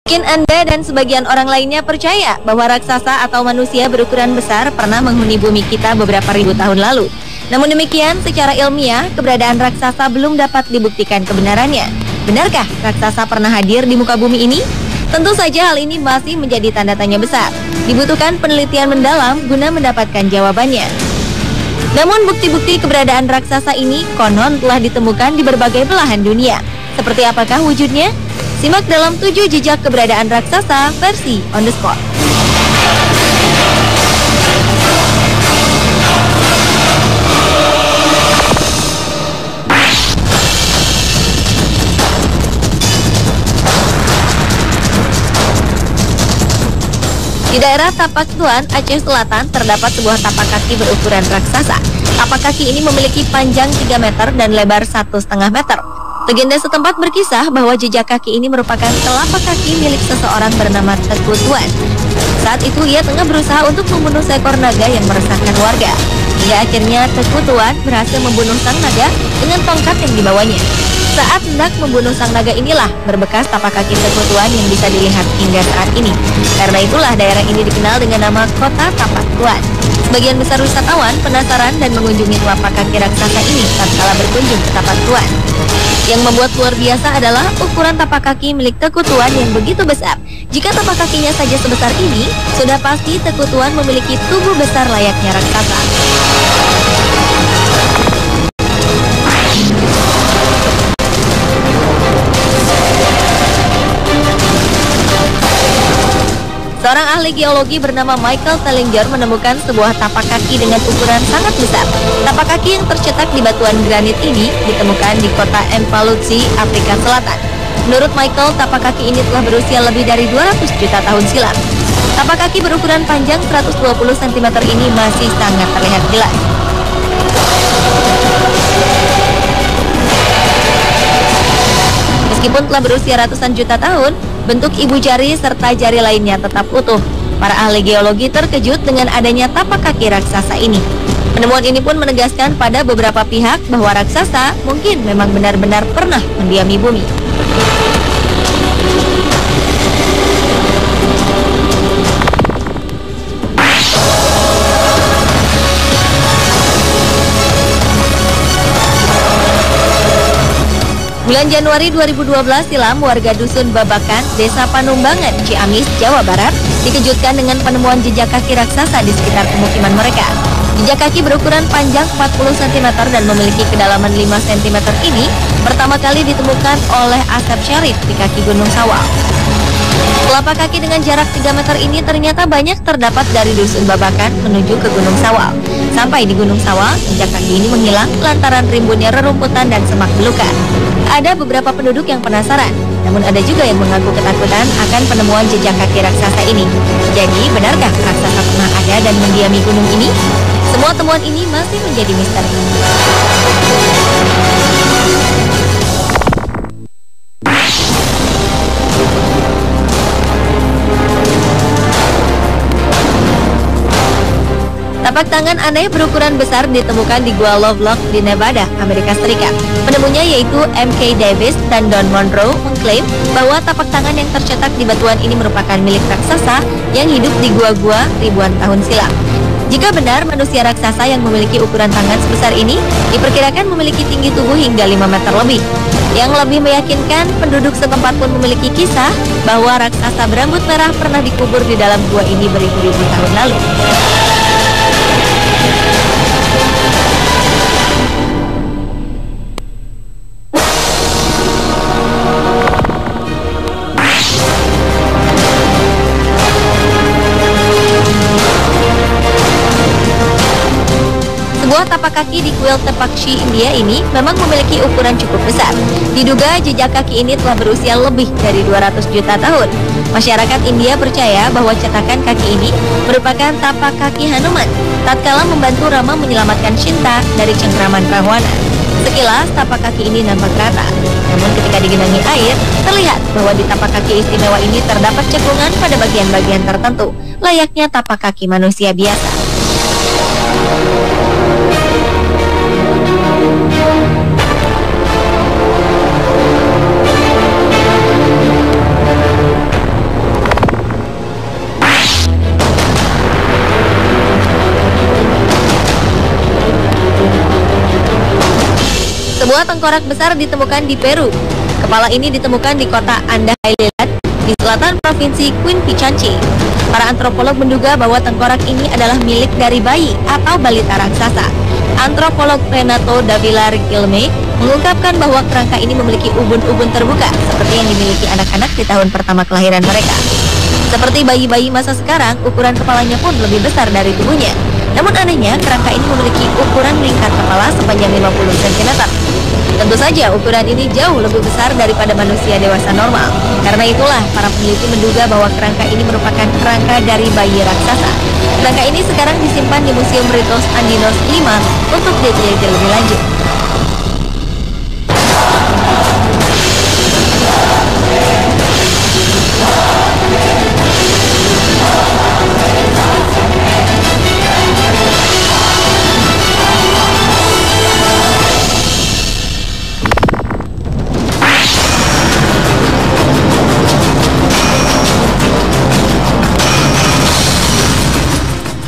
Mungkin Anda dan sebagian orang lainnya percaya bahwa raksasa atau manusia berukuran besar pernah menghuni bumi kita beberapa ribu tahun lalu. Namun demikian, secara ilmiah, keberadaan raksasa belum dapat dibuktikan kebenarannya. Benarkah raksasa pernah hadir di muka bumi ini? Tentu saja hal ini masih menjadi tanda tanya besar. Dibutuhkan penelitian mendalam guna mendapatkan jawabannya. Namun bukti-bukti keberadaan raksasa ini konon telah ditemukan di berbagai belahan dunia. Seperti apakah wujudnya? Simak dalam 7 jejak keberadaan raksasa versi On The Spot. Di daerah Tapak Tuan, Aceh Selatan, terdapat sebuah tapak kaki berukuran raksasa. Tapak kaki ini memiliki panjang 3 meter dan lebar 1,5 meter. Legenda setempat berkisah bahwa jejak kaki ini merupakan telapak kaki milik seseorang bernama Teku Tuan. Saat itu ia tengah berusaha untuk membunuh seekor naga yang meresahkan warga. Hingga akhirnya Teku Tuan berhasil membunuh sang naga dengan tongkat yang dibawanya. Saat hendak membunuh sang naga inilah berbekas tapak kaki Teku Tuan yang bisa dilihat hingga saat ini. Karena itulah daerah ini dikenal dengan nama Kota Tapak Tuan. Sebagian besar wisatawan penasaran dan mengunjungi telapak kaki raksasa ini tatkala berkunjung ke Tapak Tuan. Yang membuat luar biasa adalah ukuran tapak kaki milik Teku Tuan yang begitu besar. Jika tapak kakinya saja sebesar ini, sudah pasti Teku Tuan memiliki tubuh besar layaknya raksasa. Seorang ahli geologi bernama Michael Tellinger menemukan sebuah tapak kaki dengan ukuran sangat besar. Tapak kaki yang tercetak di batuan granit ini ditemukan di kota Empalutsi, Afrika Selatan. Menurut Michael, tapak kaki ini telah berusia lebih dari 200 juta tahun silam. Tapak kaki berukuran panjang 120 cm ini masih sangat terlihat jelas. Meskipun telah berusia ratusan juta tahun, bentuk ibu jari serta jari lainnya tetap utuh. Para ahli geologi terkejut dengan adanya tapak kaki raksasa ini. Penemuan ini pun menegaskan pada beberapa pihak bahwa raksasa mungkin memang benar-benar pernah mendiami bumi. Bulan Januari 2012 silam, warga Dusun Babakan, Desa Panumbangan, Ciamis, Jawa Barat, dikejutkan dengan penemuan jejak kaki raksasa di sekitar pemukiman mereka. Jejak kaki berukuran panjang 40 cm dan memiliki kedalaman 5 cm ini pertama kali ditemukan oleh Asep Syarif di kaki Gunung Sawal. Telapak kaki dengan jarak 3 meter ini ternyata banyak terdapat dari Dusun Babakan menuju ke Gunung Sawal. Sampai di Gunung Sawal, jejak kaki ini menghilang lantaran rimbunnya rerumputan dan semak belukar. Ada beberapa penduduk yang penasaran, namun ada juga yang mengaku ketakutan akan penemuan jejak kaki raksasa ini. Jadi, benarkah raksasa pernah ada dan mendiami gunung ini? Semua temuan ini masih menjadi misteri. Tapak tangan aneh berukuran besar ditemukan di Gua Lovelock di Nevada, Amerika Serikat. Penemunya yaitu M.K. Davis dan Don Monroe mengklaim bahwa tapak tangan yang tercetak di batuan ini merupakan milik raksasa yang hidup di gua-gua ribuan tahun silam. Jika benar manusia raksasa yang memiliki ukuran tangan sebesar ini diperkirakan memiliki tinggi tubuh hingga 5 meter lebih. Yang lebih meyakinkan, penduduk setempat pun memiliki kisah bahwa raksasa berambut merah pernah dikubur di dalam gua ini beribu-ribu tahun lalu. Sebuah tapak kaki di kuil Tepakshi, India ini memang memiliki ukuran cukup besar. Diduga jejak kaki ini telah berusia lebih dari 200 juta tahun. Masyarakat India percaya bahwa cetakan kaki ini merupakan tapak kaki Hanuman tatkala membantu Rama menyelamatkan Shinta dari cengkraman Rahwana. Sekilas tapak kaki ini nampak rata, namun ketika digenangi air, terlihat bahwa di tapak kaki istimewa ini terdapat cekungan pada bagian-bagian tertentu, layaknya tapak kaki manusia biasa. Sebuah tengkorak besar ditemukan di Peru. Kepala ini ditemukan di kota Andahailat di selatan provinsi Quinpicanchi. Para antropolog menduga bahwa tengkorak ini adalah milik dari bayi atau balita raksasa. Antropolog Renato Davila Riquelme mengungkapkan bahwa kerangka ini memiliki ubun-ubun terbuka seperti yang dimiliki anak-anak di tahun pertama kelahiran mereka. Seperti bayi-bayi masa sekarang, ukuran kepalanya pun lebih besar dari tubuhnya. Namun anehnya, kerangka ini memiliki ukuran lingkar kepala sepanjang 50 cm. Tentu saja ukuran ini jauh lebih besar daripada manusia dewasa normal. Karena itulah para peneliti menduga bahwa kerangka ini merupakan kerangka dari bayi raksasa. Kerangka ini sekarang disimpan di Museum Ritos Andinos 5 untuk diteliti lebih lanjut.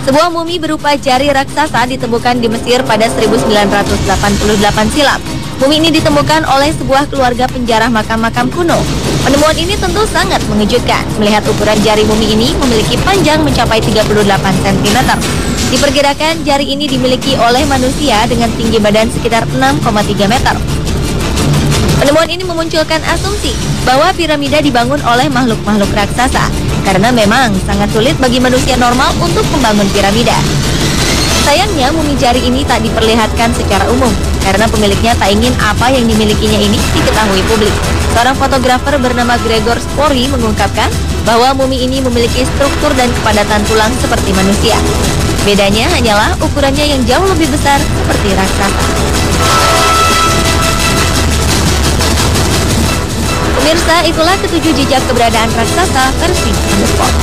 Sebuah mumi berupa jari raksasa ditemukan di Mesir pada 1988 silam. Mumi ini ditemukan oleh sebuah keluarga penjarah makam-makam kuno. Penemuan ini tentu sangat mengejutkan, melihat ukuran jari mumi ini memiliki panjang mencapai 38 cm. Diperkirakan jari ini dimiliki oleh manusia dengan tinggi badan sekitar 6,3 meter. Penemuan ini memunculkan asumsi bahwa piramida dibangun oleh makhluk-makhluk raksasa, karena memang sangat sulit bagi manusia normal untuk membangun piramida. Sayangnya mumi jari ini tak diperlihatkan secara umum, karena pemiliknya tak ingin apa yang dimilikinya ini diketahui publik. Seorang fotografer bernama Gregor Spori mengungkapkan bahwa mumi ini memiliki struktur dan kepadatan tulang seperti manusia. Bedanya hanyalah ukurannya yang jauh lebih besar seperti raksasa. Pemirsa, itulah ketujuh jejak keberadaan raksasa versi On The Spot.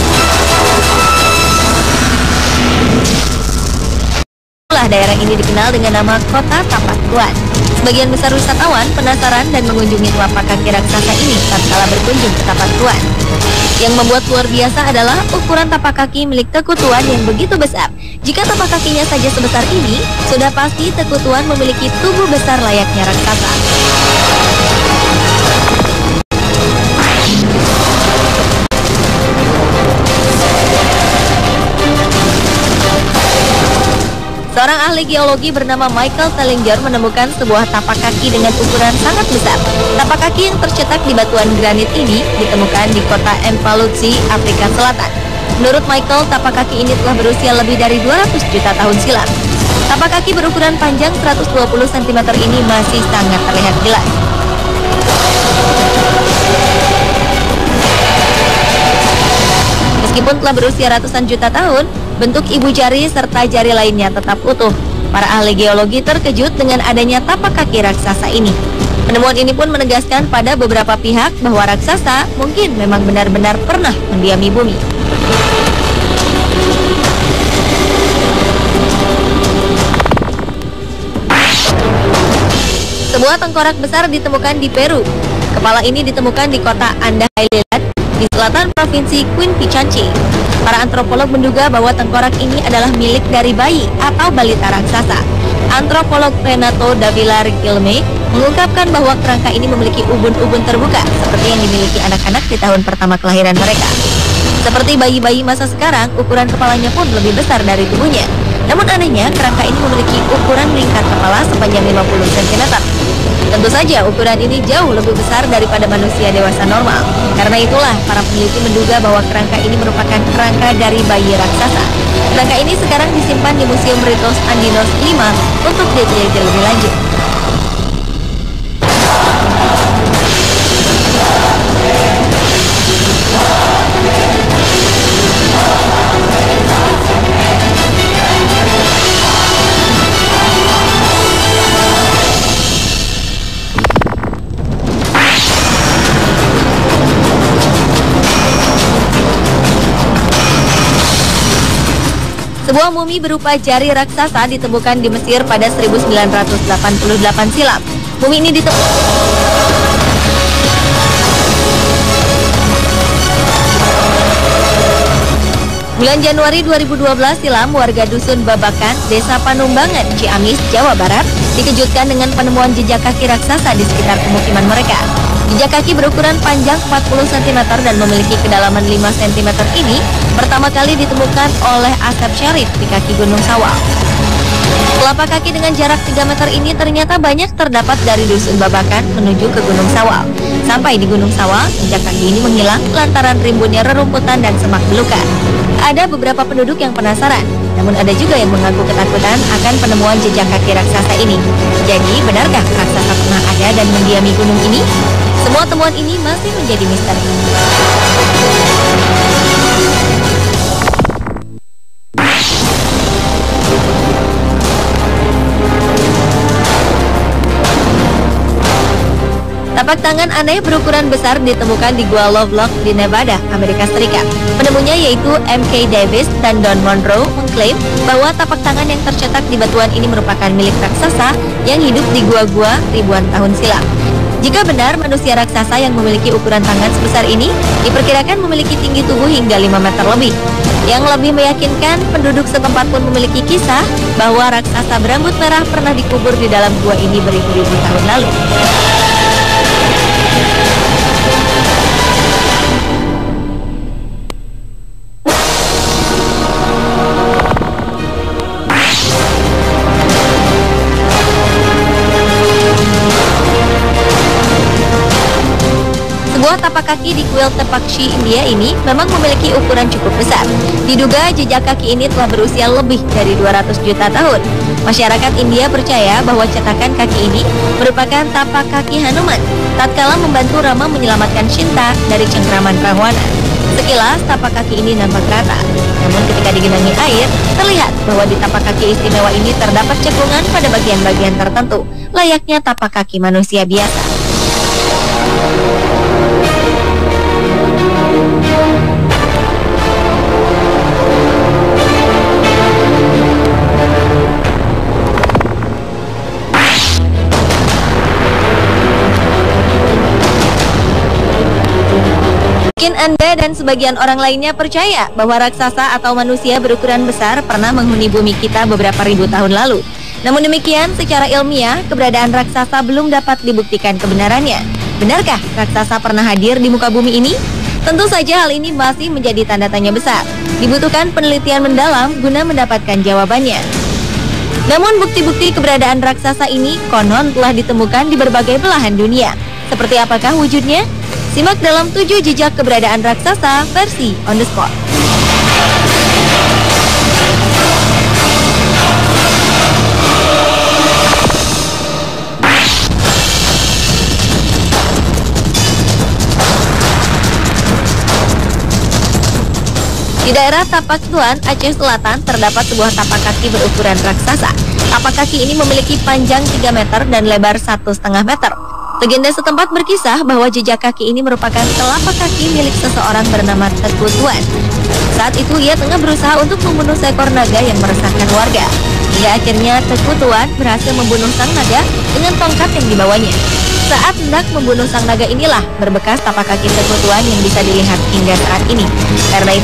Daerah ini dikenal dengan nama Kota Tapak Tuan. Sebagian besar wisatawan penasaran dan mengunjungi telapak kaki raksasa ini tatkala berkunjung ke Tapak Tuan. Yang membuat luar biasa adalah ukuran tapak kaki milik Teku Tuan yang begitu besar. Jika tapak kakinya saja sebesar ini, sudah pasti Teku Tuan memiliki tubuh besar layaknya raksasa. Seorang ahli geologi bernama Michael Tellinger menemukan sebuah tapak kaki dengan ukuran sangat besar. Tapak kaki yang tercetak di batuan granit ini ditemukan di kota Empalutsi, Afrika Selatan. Menurut Michael, tapak kaki ini telah berusia lebih dari 200 juta tahun silam. Tapak kaki berukuran panjang 120 cm ini masih sangat terlihat jelas. Meskipun telah berusia ratusan juta tahun, bentuk ibu jari serta jari lainnya tetap utuh. Para ahli geologi terkejut dengan adanya tapak kaki raksasa ini. Penemuan ini pun menegaskan pada beberapa pihak bahwa raksasa mungkin memang benar-benar pernah mendiami bumi. Sebuah tengkorak besar ditemukan di Peru. Kepala ini ditemukan di kota Andahailat di selatan provinsi Quinpicanchi. Para antropolog menduga bahwa tengkorak ini adalah milik dari bayi atau balita raksasa. Antropolog Renato Davila Riquelme mengungkapkan bahwa kerangka ini memiliki ubun-ubun terbuka seperti yang dimiliki anak-anak di tahun pertama kelahiran mereka. Seperti bayi-bayi masa sekarang, ukuran kepalanya pun lebih besar dari tubuhnya. Namun anehnya, kerangka ini memiliki ukuran lingkar kepala sepanjang 50 cm. Tentu saja ukuran ini jauh lebih besar daripada manusia dewasa normal. Karena itulah para peneliti menduga bahwa kerangka ini merupakan kerangka dari bayi raksasa. Kerangka ini sekarang disimpan di Museum Ritos Andinos 5 untuk diteliti lebih lanjut. Sebuah mumi berupa jari raksasa ditemukan di Mesir pada 1988 silam. Mumi ini ditemukan bulan Januari 2012 silam. Warga dusun Babakan, Desa Panumbangan, Ciamis, Jawa Barat dikejutkan dengan penemuan jejak kaki raksasa di sekitar pemukiman mereka. Jejak kaki berukuran panjang 40 cm dan memiliki kedalaman 5 cm ini pertama kali ditemukan oleh Asep Syarif di kaki Gunung Sawal. Telapak kaki dengan jarak 3 meter ini ternyata banyak terdapat dari Dusun Babakan menuju ke Gunung Sawal. Sampai di Gunung Sawal, jejak kaki ini menghilang lantaran rimbunnya rerumputan dan semak belukar. Ada beberapa penduduk yang penasaran, namun ada juga yang mengaku ketakutan akan penemuan jejak kaki raksasa ini. Jadi, benarkah raksasa pernah ada dan mendiami gunung ini? Semua temuan ini masih menjadi misteri. Tapak tangan aneh berukuran besar ditemukan di Gua Lovelock di Nevada, Amerika Serikat. Penemunya yaitu M.K. Davis dan Don Monroe mengklaim bahwa tapak tangan yang tercetak di batuan ini merupakan milik raksasa yang hidup di gua-gua ribuan tahun silam. Jika benar manusia raksasa yang memiliki ukuran tangan sebesar ini diperkirakan memiliki tinggi tubuh hingga 5 meter lebih. Yang lebih meyakinkan, penduduk setempat pun memiliki kisah bahwa raksasa berambut merah pernah dikubur di dalam gua ini beribu-ribu tahun lalu. Sebuah tapak kaki di kuil Tepakshi, India ini memang memiliki ukuran cukup besar. Diduga jejak kaki ini telah berusia lebih dari 200 juta tahun. Masyarakat India percaya bahwa cetakan kaki ini merupakan tapak kaki Hanuman tatkala membantu Rama menyelamatkan Sinta dari cengkraman Rahwana. Sekilas tapak kaki ini nampak rata, namun ketika digenangi air, terlihat bahwa di tapak kaki istimewa ini terdapat cekungan pada bagian-bagian tertentu, layaknya tapak kaki manusia biasa. Mungkin Anda dan sebagian orang lainnya percaya bahwa raksasa atau manusia berukuran besar pernah menghuni bumi kita beberapa ribu tahun lalu. Namun demikian, secara ilmiah, keberadaan raksasa belum dapat dibuktikan kebenarannya. Benarkah raksasa pernah hadir di muka bumi ini? Tentu saja hal ini masih menjadi tanda tanya besar. Dibutuhkan penelitian mendalam guna mendapatkan jawabannya. Namun bukti-bukti keberadaan raksasa ini konon telah ditemukan di berbagai belahan dunia. Seperti apakah wujudnya? Simak dalam 7 jejak keberadaan raksasa versi On The Spot. Di daerah Tapak Tuan, Aceh Selatan, terdapat sebuah tapak kaki berukuran raksasa. Tapak kaki ini memiliki panjang 3 meter dan lebar 1,5 meter. Legenda setempat berkisah bahwa jejak kaki ini merupakan telapak kaki milik seseorang bernama Teku Tuan. Saat itu ia tengah berusaha untuk membunuh seekor naga yang meresahkan warga. Hingga akhirnya Teku Tuan berhasil membunuh sang naga dengan tongkat yang dibawanya. Saat hendak membunuh sang naga inilah berbekas tapak kaki Teku Tuan yang bisa dilihat hingga saat ini. Karena itu